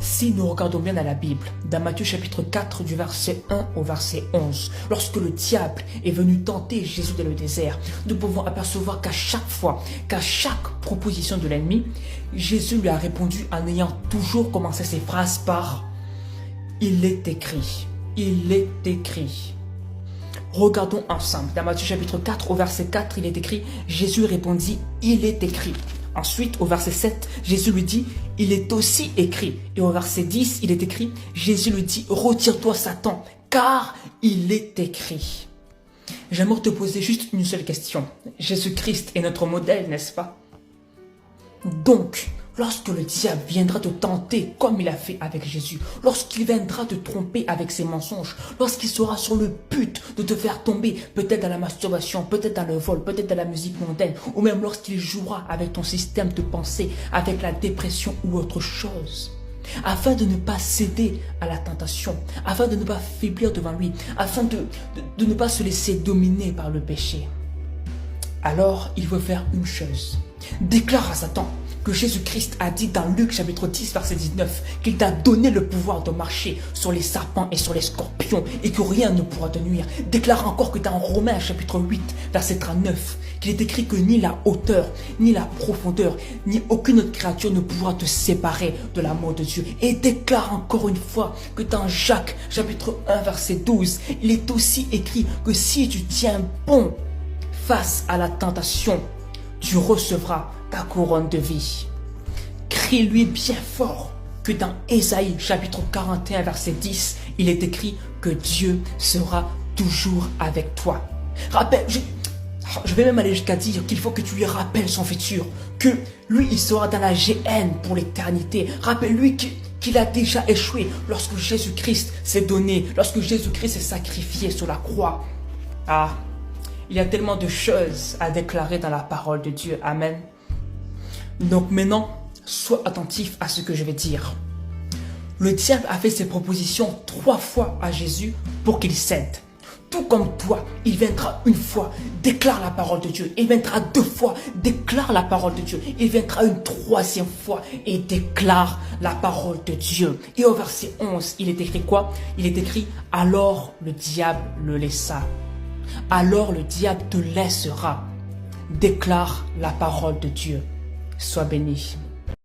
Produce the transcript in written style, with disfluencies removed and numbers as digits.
Si nous regardons bien dans la Bible, dans Matthieu chapitre 4 du verset 1 au verset 11, lorsque le diable est venu tenter Jésus dans le désert, nous pouvons apercevoir qu'à chaque fois, qu'à chaque proposition de l'ennemi, Jésus lui a répondu en ayant toujours commencé ses phrases par « Il est écrit, il est écrit ». Regardons ensemble. Dans Matthieu chapitre 4 au verset 4, il est écrit « Jésus répondit, il est écrit ». Ensuite, au verset 7, Jésus lui dit « Il est aussi écrit ». Et au verset 10, il est écrit « Jésus lui dit « Retire-toi Satan, car il est écrit ». J'aimerais te poser juste une seule question. Jésus-Christ est notre modèle, n'est-ce pas? Donc, lorsque le diable viendra te tenter comme il a fait avec Jésus, lorsqu'il viendra te tromper avec ses mensonges, lorsqu'il sera sur le but de te faire tomber, peut-être dans la masturbation, peut-être dans le vol, peut-être dans la musique mondaine, ou même lorsqu'il jouera avec ton système de pensée, avec la dépression ou autre chose, afin de ne pas céder à la tentation, afin de ne pas faiblir devant lui, afin de ne pas se laisser dominer par le péché, alors il veut faire une chose. Déclare à Satan que Jésus-Christ a dit dans Luc chapitre 10 verset 19 qu'il t'a donné le pouvoir de marcher sur les serpents et sur les scorpions et que rien ne pourra te nuire. Déclare encore que dans Romains chapitre 8 verset 39 qu'il est écrit que ni la hauteur, ni la profondeur, ni aucune autre créature ne pourra te séparer de l'amour de Dieu. Et déclare encore une fois que dans Jacques chapitre 1 verset 12 il est aussi écrit que si tu tiens bon face à la tentation, tu recevras ta couronne de vie. Crie-lui bien fort que dans Ésaïe chapitre 41 verset 10, il est écrit que Dieu sera toujours avec toi. Rappelle, je vais même aller jusqu'à dire qu'il faut que tu lui rappelles son futur, que lui il sera dans la GN pour l'éternité. Rappelle-lui qu'il a déjà échoué lorsque Jésus-Christ s'est donné, lorsque Jésus-Christ s'est sacrifié sur la croix. Il y a tellement de choses à déclarer dans la parole de Dieu. Amen. Donc maintenant, sois attentif à ce que je vais dire. Le diable a fait ses propositions 3 fois à Jésus pour qu'il cède. Tout comme toi, il viendra une fois, déclare la parole de Dieu. Il viendra 2 fois, déclare la parole de Dieu. Il viendra une 3e fois et déclare la parole de Dieu. Et au verset 11, il est écrit quoi? Il est écrit « Alors le diable le laissa ». Alors le diable te laissera. Déclare la parole de Dieu. Sois béni.